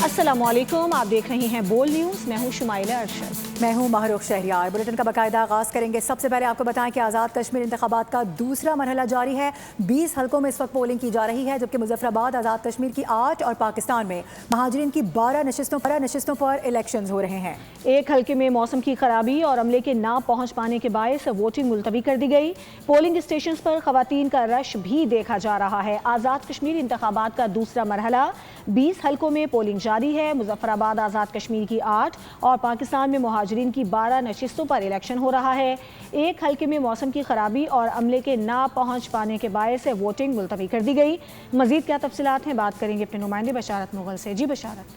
अस्सलामुअलैकुम, आप देख रही हैं बोल न्यूज़। मैं हूं शुमाइला अरशद। मैं हूं महरुख शहरियार। बुलेटिन का बाकायदा आगाज़ करेंगे। सबसे पहले आपको बताएं कि आज़ाद कश्मीर इंतखाबात का दूसरा मरहला जारी है। 20 हलकों में इस वक्त पोलिंग की जा रही है, जबकि मुजफ्फराबाद, आज़ाद कश्मीर की 8 और पाकिस्तान में महाजरीन की 12 नशिस्तों पर इलेक्शन हो रहे हैं। एक हल्के में मौसम की खराबी और अमले के ना पहुंच पाने के बायस वोटिंग मुलतवी कर दी गई। पोलिंग स्टेशन पर खवातीन का रश भी देखा जा रहा है। आज़ाद कश्मीर इंतखाबात का दूसरा मरहला 20 हलकों में पोलिंग जारी है। मुजफ्फराबाद, आज़ाद कश्मीर की 8 और पाकिस्तान में मुहाजिरीन की 12 नशिस्तों पर इलेक्शन हो रहा है। एक हल्के में मौसम की खराबी और अमले के ना पहुंच पाने के बायस वोटिंग मुलतवी कर दी गई। मजीद क्या तफसीलात हैं, बात करेंगे अपने नुमाइंदे बशारत मुगल से। जी बशारत।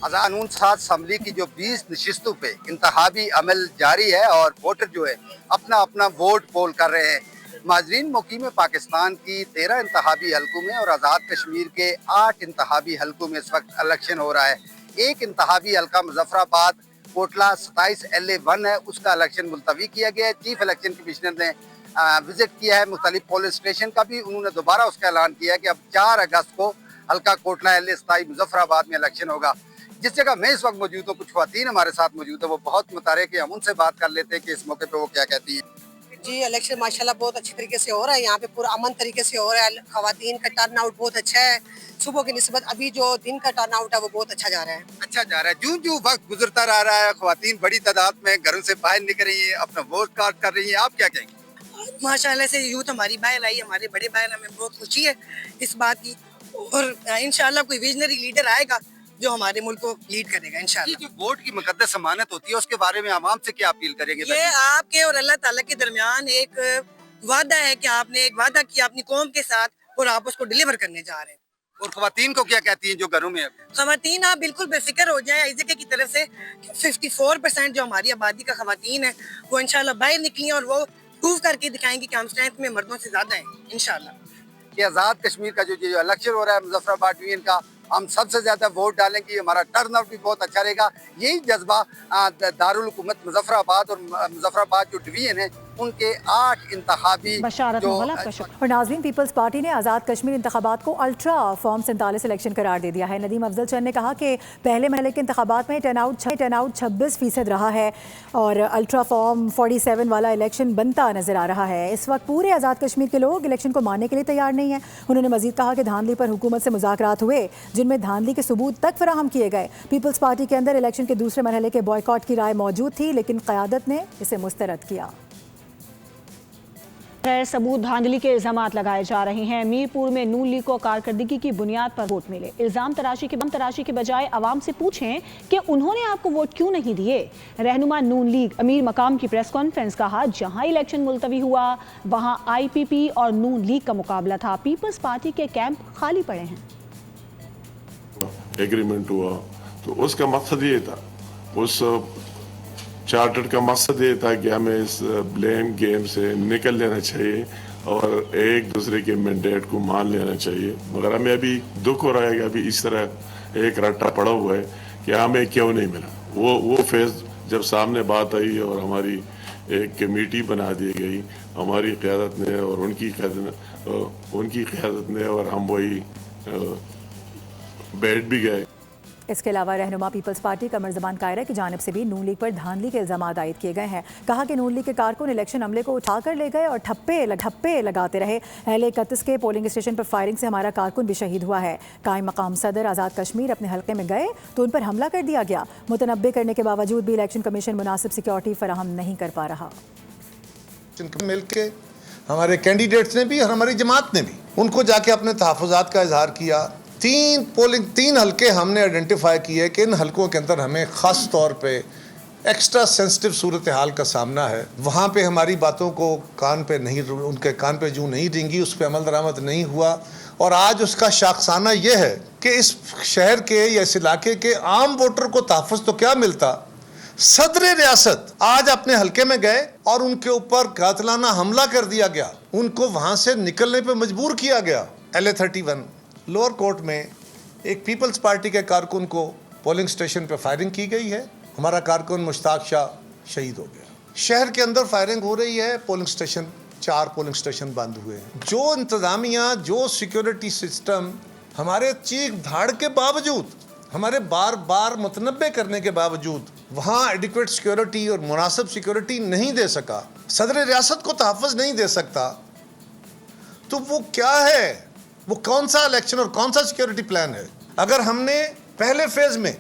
कानून साज असम्बली की जो 20 नशिस्तों पे इंतखाबी अमल जारी है और वोटर जो है अपना अपना वोट पोल कर रहे हैं। माजरीन मुकीम पाकिस्तान की 13 इंतखाबी हलकों में और आज़ाद कश्मीर के 8 इंतखाबी हलकों में इस वक्त इलेक्शन हो रहा है। एक इंतखाबी हल्का मुजफ्फराबाद कोटला 27 LA1 है, उसका इलेक्शन मुलतवी किया गया है। चीफ इलेक्शन कमिश्नर ने विजिट किया है मुख्तलिफ पोलिंग स्टेशन का भी। उन्होंने दोबारा उसका ऐलान किया है कि अब 4 अगस्त को हल्का कोटला LA 27 मुजफ्फराबाद में इलेक्शन होगा। जिस जगह मैं इस वक्त मौजूद हूँ, कुछ ख्वातीन हमारे साथ मौजूद है, वो बहुत मुतारिक है। हम उनसे बात कर लेते हैं कि इस मौके पे वो क्या कहती है। जी, इलेक्शन माशाल्लाह बहुत अच्छी तरीके से हो रहा है। यहाँ पे पूरा अमन तरीके से हो रहा है। खवातीन का टर्न आउट बहुत अच्छा है। सुबह की निस्बत अभी जो दिन का टर्न आउट है वो बहुत अच्छा जा रहा है। अच्छा जा रहा है। जूं जूं वक्त गुजरता रहा है, ख्वातीन बड़ी तादाद में घरों से बाहर निकल रही है, अपना वोट कास्ट कर रही है। आप क्या कहेंगे? माशाल्लाह से यूथ हमारी बाहर आई, हमारे बड़े बाहर, हमें बहुत खुशी है इस बात की। और इंशाल्लाह कोई विजनरी लीडर आएगा जो हमारे मुल्क को लीड करेगा इंशाल्लाह। जो वोट की मुकद्दस अमानत होती है, उसके बारे में आवाम से क्या अपील करेंगे? ये आपके और अल्लाह ताला के दरमियान एक वादा है कि आपने एक वादा किया अपनी कौम के साथ और आप उसको डिलीवर करने जा रहे हैं। और खवातीन को क्या कहती हैं जो घरों में? खवातीन आप बिल्कुल बेफिक्र हो जाए IZK की तरफ से 54% जो हमारी आबादी का खवातीन है वो इंशाल्लाह बाहर निकली और वो प्रूव करके दिखाएंगे कि हम स्ट्रेंथ में मर्दों से ज्यादा हैं इंशाल्लाह। कि आज़ाद कश्मीर का जो इलेक्शन हो रहा है मुजफ्फराबाद डिवीजन का, हम सबसे ज्यादा वोट डालेंगे, हमारा टर्न आउट भी बहुत अच्छा रहेगा। यही जज्बा दारुल हुकूमत मुजफ्फराबाद और मुजफ्फराबाद जो डिवीजन है उनके 8 इंतखाबी जो और नाज़रीन, पीपल्स पार्टी ने आज़ाद कश्मीर इंतखाबात को अल्ट्रा फॉर्म 47 इलेक्शन करार दे दिया है। नदीम अफजल चंद ने कहा कि पहले महले के इंतखाबात में टर्नआउट 26% रहा है और अल्ट्रा फॉर्म 47 वाला इलेक्शन बनता नजर आ रहा है। इस वक्त पूरे आज़ाद कश्मीर के लोग इलेक्शन को मानने के लिए तैयार नहीं है। उन्होंने मजीद कहा कि धांधली पर हुकूमत से मुज़ाकरात हुए जिनमें धांधली के सबूत तक फराहम किए गए। पीपल्स पार्टी के अंदर इलेक्शन के दूसरे मरहले के बॉयकॉट की राय मौजूद थी, लेकिन क़यादत ने इसे मुस्तरद किया। सबूत धांधली के इल्जामात लगाए जा रहे हैं। मीरपुर में नून लीग को कारकर्दगी की बुनियाद पर वोट मिले। इल्जाम तराशी के बजाय आवाम से पूछें कि उन्होंने आपको वोट क्यों नहीं दिए। रहनुमा नून लीग अमीर मकाम की प्रेस कॉन्फ्रेंस कहा, जहां इलेक्शन मुलतवी हुआ वहां IPP और नून लीग का मुकाबला था। पीपल्स पार्टी के कैंप खाली पड़े हैं। एग्रीमेंट हुआ तो उसका मकसद ये था, उस चार्टर का मकसद ये था कि हमें इस ब्लेम गेम से निकल लेना चाहिए और एक दूसरे के मैंडेट को मान लेना चाहिए। मगर हमें अभी दुख हो रहा है कि अभी इस तरह एक रट्टा पड़ा हुआ है कि हमें क्यों नहीं मिला। वो फेज जब सामने बात आई और हमारी एक कमेटी बना दी गई हमारी क़यादत ने और उनकी क़यादत ने, और हम वही बैठ भी गए। इसके अलावा रहनुमा पीपल्स पार्टी कमर ज़बान कायरा की जानिब से भी नून लीग पर धांधली के इल्जाम आयद किए गए हैं। कहा कि नून लीग के कारकुन इलेक्शन अमले को उठाकर ले गए और ठप्पे लगाते रहे। LA 31 के पोलिंग स्टेशन पर फायरिंग से हमारा कारकुन भी शहीद हुआ है। कायम मकाम सदर आज़ाद कश्मीर अपने हल्के में गए तो उन पर हमला कर दिया गया। मुतनब्बे करने के बावजूद भी इलेक्शन कमीशन मुनासिब सिक्योरिटी फराहम नहीं कर पा रहा। मिल के हमारे कैंडिडेट्स ने भी और हमारी जमात ने भी उनको जाके अपने तहफ़्फ़ुज़ात का इजहार किया। 3 हलके हमने आइडेंटिफाई किए कि इन हलकों के अंदर हमें ख़ास तौर पे एक्स्ट्रा सेंसिटिव सूरत हाल का सामना है। वहाँ पे हमारी बातों को उनके कान पे जूं नहीं रेंगी, उस पर अमल दरामद नहीं हुआ। और आज उसका शाखसाना ये है कि इस शहर के या इस इलाके के आम वोटर को तहफ़्फ़ुज़ तो क्या मिलता, सदर रियासत आज अपने हलके में गए और उनके ऊपर कातिलाना हमला कर दिया गया। उनको वहाँ से निकलने पर मजबूर किया गया। LA 31 लोअर कोर्ट में एक पीपल्स पार्टी के कारकुन को पोलिंग स्टेशन पर फायरिंग की गई है। हमारा कारकुन मुश्ताक शाह शहीद हो गया। शहर के अंदर फायरिंग हो रही है, पोलिंग स्टेशन 4 पोलिंग स्टेशन बंद हुए हैं। जो इंतज़ामिया, जो सिक्योरिटी सिस्टम हमारे चीख धाड़ के बावजूद हमारे बार बार मुतनब्बे करने के बावजूद वहाँ एडिक्वेट सिक्योरिटी और मुनासिब सिक्योरिटी नहीं दे सका, सदर रियासत को तहफ़्फ़ुज़ नहीं दे सकता, तो वो क्या है? वो कौन सा इलेक्शन और कौन सा सिक्योरिटी प्लान है? अगर हमने पहले फेज में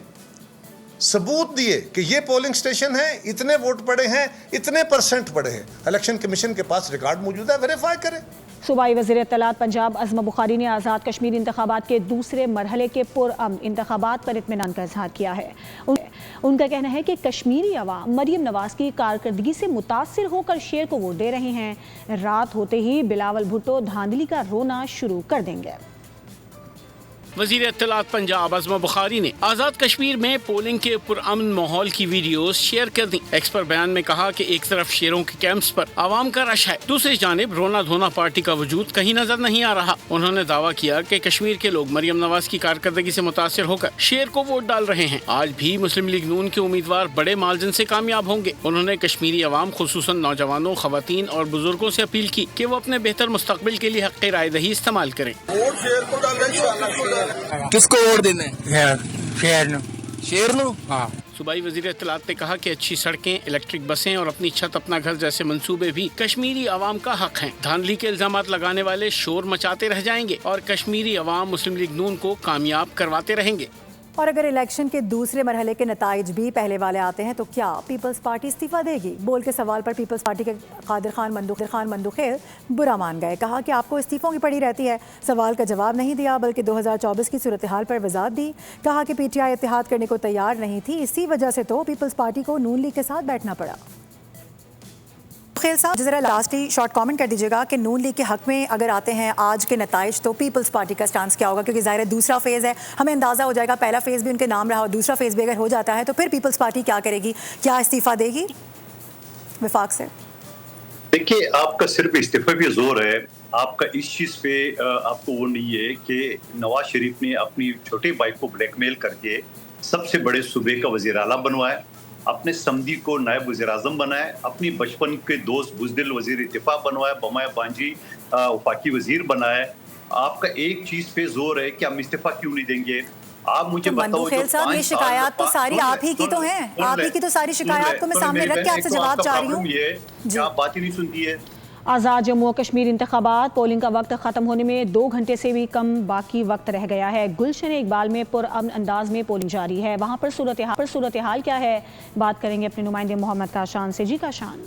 सबूत दिए कि ये पोलिंग स्टेशन है, इतने वोट पड़े हैं, इतने % पड़े हैं, इलेक्शन कमीशन के पास रिकॉर्ड मौजूद है, वेरीफाई करें। सूबाई वज़ीर इत्तलात पंजाब अज़मा बुखारी ने आज़ाद कश्मीर इंतखाबात के दूसरे मरहले के पुरअमन इंतखाबात पर इत्मीनान का इज़हार किया है। उनका कहना है कि कश्मीरी अवाम मरीम नवाज़ की कारकर्दगी से मुतासिर होकर शेर को वोट दे रहे हैं। रात होते ही बिलावल भुट्टो धांधली का रोना शुरू कर देंगे। वज़ीर इत्तलात पंजाब अज़मा बुखारी ने आज़ाद कश्मीर में पोलिंग के पुरअमन माहौल की वीडियोस शेयर कर दी। एक्सपर्ट बयान में कहा कि एक तरफ शेरों के कैंप्स पर आवाम का रश है, दूसरी जानिब रोना धोना पार्टी का वजूद कहीं नजर नहीं आ रहा। उन्होंने दावा किया कि कश्मीर के लोग मरियम नवाज की कारकर्दगी से मुतासिर होकर शेर को वोट डाल रहे हैं। आज भी मुस्लिम लीग नून के उम्मीदवार बड़े मार्जिन से कामयाब होंगे। उन्होंने कश्मीरी अवाम खुसूसन नौजवानों, खवातीन और बुजुर्गों से अपील की कि वो अपने बेहतर मुस्तकबिल के लिए हक़ राय दही इस्तेमाल करें। किसको वोट देना है? शेर नु। हाँ। सूबाई वज़ीर इत्तलात ने कहा कि अच्छी सड़कें, इलेक्ट्रिक बसें और अपनी छत अपना घर जैसे मंसूबे भी कश्मीरी अवाम का हक हैं। धांधली के इल्जामात लगाने वाले शोर मचाते रह जाएंगे और कश्मीरी अवाम मुस्लिम लीग नून को कामयाब करवाते रहेंगे। और अगर इलेक्शन के दूसरे मरहले के नताइज भी पहले वाले आते हैं तो क्या पीपल्स पार्टी इस्तीफा देगी? बोल के सवाल पर पीपल्स पार्टी के कादिर खान मंदुखेल बुरा मान गए। कहा कि आपको इस्तीफों की पड़ी रहती है। सवाल का जवाब नहीं दिया बल्कि 2024 की सूरत हाल पर वजाहत दी। कहा कि PTI इत्तेहाद करने को तैयार नहीं थी, इसी वजह से तो पीपल्स पार्टी को नून लीग के साथ बैठना पड़ा। खेल साहब जरा लास्ट ही शॉर्ट कमेंट कर दीजिएगा कि नून लीग के हक में अगर आते हैं आज के नताइज तो पीपल्स पार्टी का स्टांस क्या होगा? क्योंकि ज़ाहिर है दूसरा फेज़ है, हमें अंदाज़ा हो जाएगा पहला फेज़ भी उनके नाम रहा और दूसरा फेज़ भी अगर हो जाता है तो फिर पीपल्स पार्टी क्या करेगी? क्या इस्तीफ़ा देगी? विफाक से देखिए, आपका सिर्फ इस्तीफे पे जोर है, आपका इस चीज़ पे आपको वो नहीं है कि नवाज शरीफ ने अपनी छोटे भाई को ब्लैकमेल करके सबसे बड़े सूबे का वज़ीर आला बनवाया, अपने समधी को नायब वज़ीर आज़म बनाया, अपनी बचपन के दोस्त बुज़दिल वज़ीर इत्तिफ़ा बनवाया, बमाया बांजी वफाकी वज़ीर बनाया। आपका एक चीज़ पे जोर है कि हम इस्तीफा क्यों नहीं देंगे? आप मुझे बताओ, ये शिकायत तो सारी आप ही की तो है, आप ही की तो सारी शिकायत को मैं सामने रख के आपसे जवाब चाह रही हूँ। आप बात ही नहीं सुनती है। आज़ाद जम्मू कश्मीर इंतखाबात पोलिंग का वक्त ख़त्म होने में 2 घंटे से भी कम बाकी वक्त रह गया है। गुलशन इकबाल में पुरअमन अंदाज में पोलिंग जारी है। वहाँ पर सूरत हाल क्या है, बात करेंगे अपने नुमाइंदे मोहम्मद काशान से। जी काशान।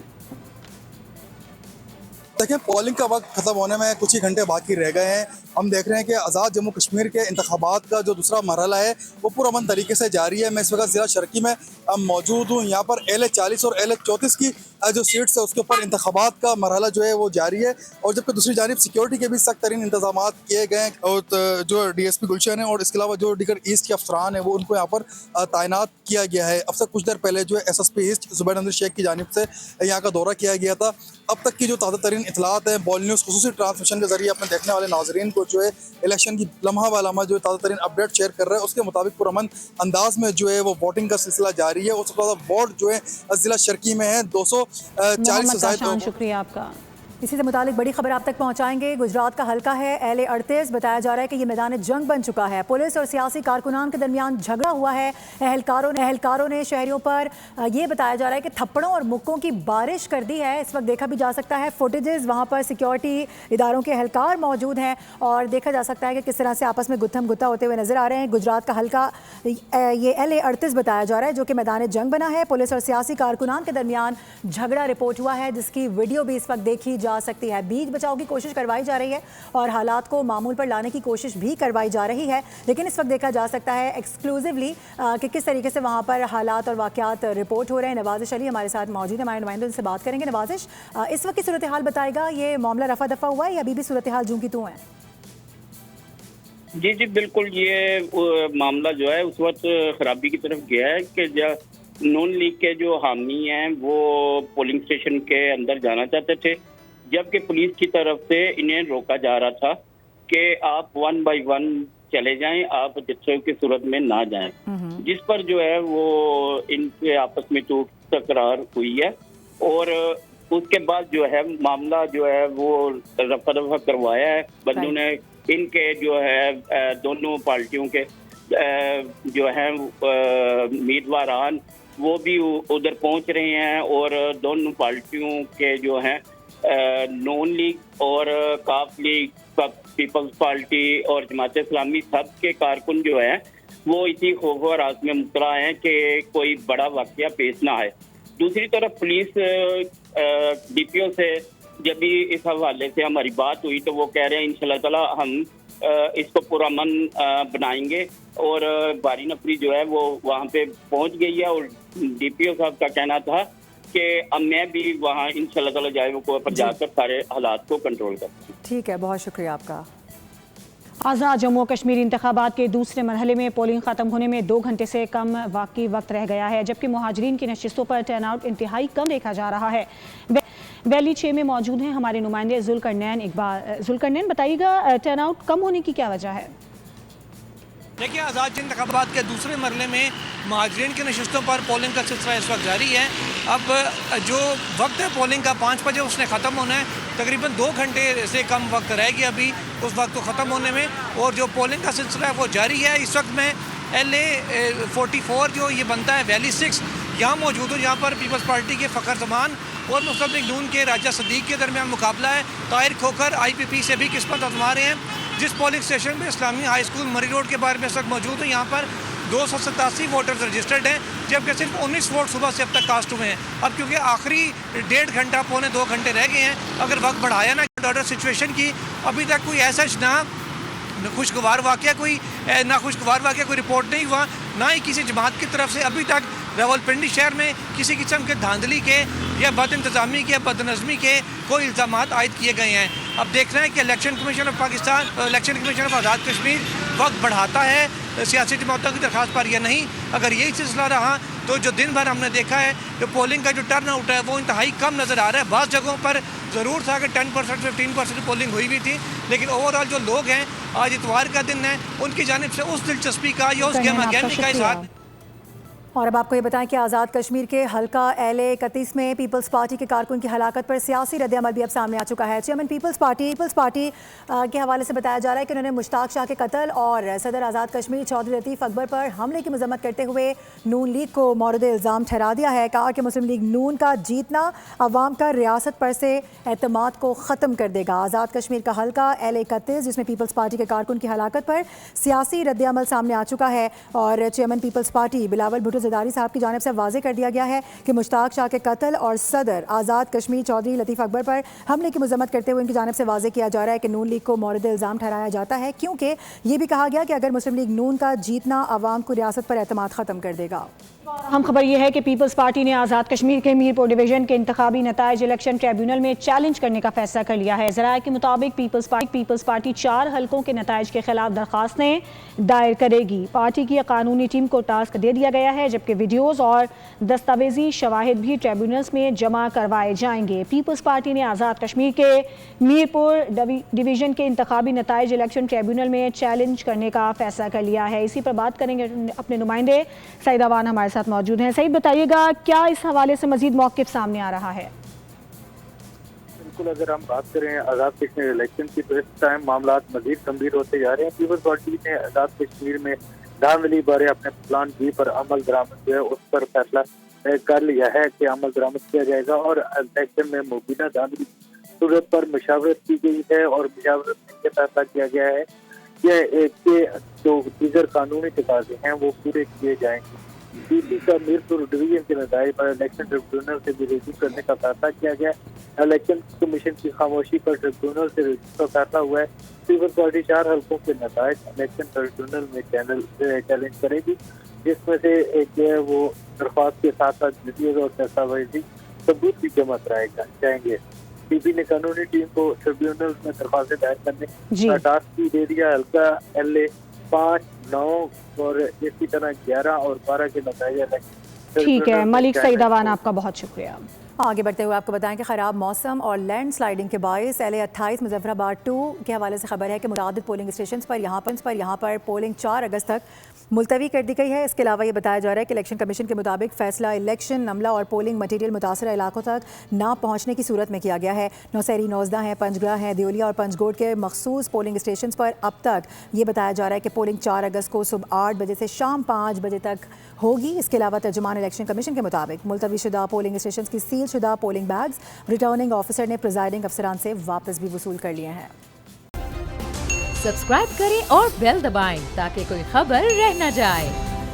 देखिए, पोलिंग का वक्त खत्म होने में कुछ ही घंटे बाकी रह गए हैं। हम देख रहे हैं कि आज़ाद जम्मू कश्मीर के इंतखाबात का जो दूसरा मरहला है वो पुरअमन तरीके से जारी है। मैं इस वक्त ज़िला शर्की में मौजूद हूँ। यहाँ पर LH40 और LH34 की जो सीट्स है उसके ऊपर इंतखाबात का मरहला जो है वो जारी है, और जबकि दूसरी जानिब सिक्योरिटी के भी सख्त तरीन इंतजाम किए गए हैं। और जो DSP गुलशन है और इसके अलावा जो दीगर ईस्ट के अफसरान है वो उनको यहाँ पर तैनात किया गया है। अब से कुछ देर पहले जो है SSP ईस्ट ज़ुबैर नज़ीर शेख की जानिब से यहाँ का दौरा किया गया था। अब तक की जो ताज़ा तरीन इतलात हैं बॉल न्यूज़ खुसूसी ट्रांसमिशन के जरिए अपने देखने वाले नाजरीन को जो है इलेक्शन की लम्हा व लम्हा जो ताज़ा तरीन अपडेट शेयर कर रहे हैं, उसके मुताबिक पुरअमन अंदाज में जो है वो वोटिंग का सिलसिला जारी है। उसके बाद वोट जो है ज़िला शर्की में है 240 से ज़ायद। शुक्रिया आपका। इसी से मुतालिक बड़ी खबर आप तक पहुंचाएंगे। गुजरात का हल्का है LA38। बताया जा रहा है कि ये मैदान जंग बन चुका है। पुलिस और सियासी कारकुनान के दरमियान झगड़ा हुआ है। एहलकारों ने शहरियों पर ये बताया जा रहा है कि थप्पड़ों और मुक्कों की बारिश कर दी है। इस वक्त देखा भी जा सकता है फुटेजेस, वहाँ पर सिक्योरिटी इदारों के एहलकार मौजूद हैं और देखा जा सकता है कि किस तरह से आपस में गुत्थम गुत्था होते हुए नजर आ रहे हैं। गुजरात का हल्का ये LA38 बताया जा रहा है जो कि मैदान जंग बना है। पुलिस और सियासी कारकुनान के दरमियान झगड़ा रिपोर्ट हुआ है जिसकी वीडियो भी इस वक्त देखी जा सकती है। बीच बचाव की कोशिश करवाई जा रही है और हालात को मामूल पर लाने की कोशिश भी करवाई जा रही है, लेकिन इस वक्त देखा जा सकता है एक्सक्लूसिवली कि किस तरीके से वहां पर हालात और वाकयात रिपोर्ट हो रहे हैं। नवाजिश अली हमारे साथ मौजूद है, हमारे नुमाइंदों से बात करेंगे। नवाजिश, इस वक्त की सूरत हाल बताएगा, ये मामला रफा दफा हुआ है या अभी भी सूरत हाल जूं की तूं है? जी बिल्कुल, ये मामला जो है उस वक्त खराबी की तरफ गया है कि नून लीग के जो हामी हैं वो पोलिंग स्टेशन के अंदर जाना चाहते थे, जबकि पुलिस की तरफ से इन्हें रोका जा रहा था कि आप 1 बाय 1 चले जाएं, आप जत्थे की सूरत में ना जाएं, जिस पर जो है वो इनके आपस में टूट तकरार हुई है और उसके बाद जो है मामला जो है वो रफा दफा करवाया है बंदों ने। इनके जो है दोनों पार्टियों के जो है उम्मीदवारान वो भी उधर पहुंच रहे हैं और दोनों पार्टियों के जो हैं नून लीग और काफ लीग, पीपल्स पार्टी और जमात इस्लामी सब के कारकुन जो हैं वो इसी खौफ और राज में मुबतला हैं कि कोई बड़ा वाकया पेश ना आए। दूसरी तरफ पुलिस डीपीओ से जब भी इस हवाले से हमारी बात हुई तो वो कह रहे हैं इंशाल्लाह ताला हम इसको पुरअमन बनाएंगे और बारी नफरी जो है वो वहाँ पे पहुँच गई है और डीपीओ साहब का कहना था कि अब मैं भी वहाँ इंशाल्लाह ताला जाए वो पर जाकर सारे हालात को कंट्रोल कर। ठीक है, बहुत शुक्रिया आपका। आज़ाद जम्मू कश्मीर इंतखाबात के दूसरे मरहले में पोलिंग ख़त्म होने में 2 घंटे से कम बाकी वक्त रह गया है, जबकि मुहाजिरीन की नशिस्तों पर टर्नआउट इंतहाई कम देखा जा रहा है। वैली 6 में मौजूद हैं हमारे नुमाइंदे जुल्करनैन इकबाल। जुल्करनैन, बताइएगा टर्नआउट कम होने की क्या वजह है? देखिए, आज़ाद इंतखाबात के दूसरे मरहले में मुहाजिरीन की नशिस्तों पर पोलिंग का सिलसिला इस वक्त जारी है। अब जो वक्त है पोलिंग का 5 बजे उसने ख़त्म होना है, तकरीबन 2 घंटे से कम वक्त रह गया अभी उस वक्त को ख़त्म होने में, और जो पोलिंग का सिलसिला है वो जारी है। इस वक्त में LA 44 जो ये बनता है वैली 6 यहाँ मौजूद हूँ, यहाँ पर पीपल्स पार्टी के फ़खर जमान और मुस्लिम लीग नून के राजा सदीक के दरमियान मुकाबला है। ताहिर खोखर IPP से भी किस्मत आजमा रहे हैं। जिस पोलिंग स्टेशन में इस्लामी हाई स्कूल मरी रोड के बारे में इस वक्त मौजूद है, यहाँ पर 287 वोटर्स रजिस्टर्ड हैं, जबकि सिर्फ 19 वोट सुबह से अब तक कास्ट हुए हैं। अब क्योंकि आखिरी 1.5 घंटा पौने 2 घंटे रह गए हैं, अगर वक्त बढ़ाया ना ऑर्डर सिचुएशन की, अभी तक कोई ऐसा खुशगवार वाक़या कोई रिपोर्ट नहीं हुआ, ना ही किसी जमात की तरफ से अभी तक रावलपिंडी शहर में किसी किस्म के धांधली के या बद इंतज़ामी के बदनज़मी के कोई इल्ज़ाम आयद किए गए हैं। अब देखना है कि election commission of Pakistan, election commission of Azad Kashmir वक्त बढ़ाता है सियासी जमातों की दरख्वास्त पर या नहीं। अगर यही सिलसिला रहा तो जो दिन भर हमने देखा है जो पोलिंग का जो टर्न आउट है वो इंतहाई कम नज़र आ रहा है। बाज़ जगहों पर ज़रूर था कि 10% 15% पोलिंग हुई भी थी, लेकिन ओवरऑल जो लोग हैं, आज इतवार का दिन है, उनकी जानिब से उस दिलचस्पी का या उस गहमागहमी का इज़हार। और अब आपको ये बताएं कि आज़ाद कश्मीर के हल्का LA 31 में पीपल्स पार्टी के कारकुन की हलाकत पर सियासी रद्द-ए-अमल भी अब सामने आ चुका है। चेयरमैन पीपल्स पार्टी के हवाले से बताया जा रहा है कि उन्होंने मुश्ताक शाह के कत्ल और सदर आज़ाद कश्मीर चौधरी लतीफ़ अकबर पर हमले की मजम्मत करते हुए नून लीग को मौरद इल्ज़ाम ठहरा दिया है। कहा कि मुस्लिम लीग नून का जीतना अवाम का रियासत पर से एतमाद को ख़त्म कर देगा। आज़ाद कश्मीर का हल्का LA 31 जिसमें पीपल्स पार्टी के कारकुन की हलाकत पर सियासी रद्द-ए-अमल सामने आ चुका है और chairman people's party Bilawal Bhutto Zardari साहब की जानिब से वाज़े कर दिया गया है कि मुश्ताक शाह के कत्ल और सदर आज़ाद कश्मीर चौधरी लतीफ़ अकबर पर हमले की मजम्मत करते हुए इनकी जानिब से वाज़े किया जा रहा है कि नून लीग को मौरद इल्ज़ाम ठहराया जाता है, क्योंकि ये भी कहा गया कि अगर मुस्लिम लीग नून का जीतना अवाम को रियासत पर एतमाद ख़त्म कर देगा। हम खबर यह है कि पीपल्स पार्टी ने आज़ाद कश्मीर के मीरपुर डिवीजन के इंतखाबी नताइज इलेक्शन ट्रिब्यूनल में चैलेंज करने का फैसला कर लिया है। ज़राए के मुताबिक पीपल्स पार्टी 4 हल्कों के नताइज के खिलाफ दरखास्तें दायर करेगी। पार्टी की कानूनी टीम को टास्क दे दिया गया है, जबकि वीडियोज़ और दस्तावेजी शवाहिद भी ट्रिब्यूनल्स में जमा करवाए जाएंगे। पीपल्स पार्टी ने आज़ाद कश्मीर के मीरपुर डिवीजन के इंतखाबी नताइज इलेक्शन ट्रिब्यूनल में चैलेंज करने का फैसला कर लिया है। इसी पर बात करेंगे अपने नुमाइंदे सईद अवान हमारे साथ मौजूद हैं। सईद, बताइएगा क्या इस हवाले से मजीद मौक़िफ़ सामने आ रहा है? बिल्कुल, अगर हम बात करें आज़ाद कश्मीर इलेक्शन की तो इस टाइम मामला मजीद गंभीर होते जा रहे हैं। पीपल्स पार्टी ने आज़ाद कश्मीर में धांधली बारे अपने प्लान बी पर अमल दरामद जो है उस पर फैसला कर लिया है कि अमल दरामद किया जाएगा और इलेक्शन में मुबीना धांधली सूरत पर मुशावरत की गई है और मुशावरत में फैसला किया गया है कि जो दीगर कानूनी तकाज़े हैं वो पूरे किए जाएंगे। पीपी का मीरपुर डिवीजन के नताइज पर इलेक्शन ट्रिब्यूनल से भी रिव्यू करने का फैसला किया गया। इलेक्शन कमीशन की खामोशी पर ट्रिब्यूनल से रिव्यू का फैसला हुआ है। पीपल्स पार्टी 4 हल्कों के नताइज इलेक्शन ट्रिब्यूनल में चैलेंज करेगी, जिसमें से एक जो है वो दरख्वास्त के साथ साथ वीडियो और दस्तावेजी सबूत भी जमा कराए जाएंगे। पीपी ने कानूनी टीम को ट्रिब्यूनल में दरख्वास्तें दायर करने का टास्क भी दे दिया। हल्का LA 5, 9 और इसी तरह 11 और 12 के नताइज। ठीक है मलिक सईद अवान, आपका बहुत शुक्रिया। आगे बढ़ते हुए आपको बताएं कि ख़राब मौसम और लैंड स्लाइडिंग के बायस LA 28 मुजफ्फराबाद 2 के हवाले से खबर है कि मुतादिद पोलिंग स्टेशन पर यहाँ पर पोलिंग 4 अगस्त तक मुलतवी कर दी गई है। इसके अलावा ये बताया जा रहा है कि इलेक्शन कमीशन के मुताबिक फैसला इलेक्शन अमला और पोलिंग मटीरियल मुतासरा इलाकों तक ना पहुँचने की सूरत में किया गया है। नौसैरी, नौजदा हैं, पंजगरा हैं, दियोलिया और पंजगोट के मखसूस पोलिंग स्टेशन पर अब तक ये बताया जा रहा है कि पोलिंग 4 अगस्त को सुबह 8 बजे से शाम 5 बजे तक होगी। इसके अलावा तर्जुमान इलेक्शन कमीशन के मुताबिक मुलतवी शुदा पोलिंग स्टेशन की सील शुदा पोलिंग बैग्स रिटर्निंग ऑफिसर ने प्रिजाइडिंग अफसरान से वापस भी वसूल कर लिए हैं। सब्सक्राइब करें और बेल दबाएं ताकि कोई खबर रह न जाए।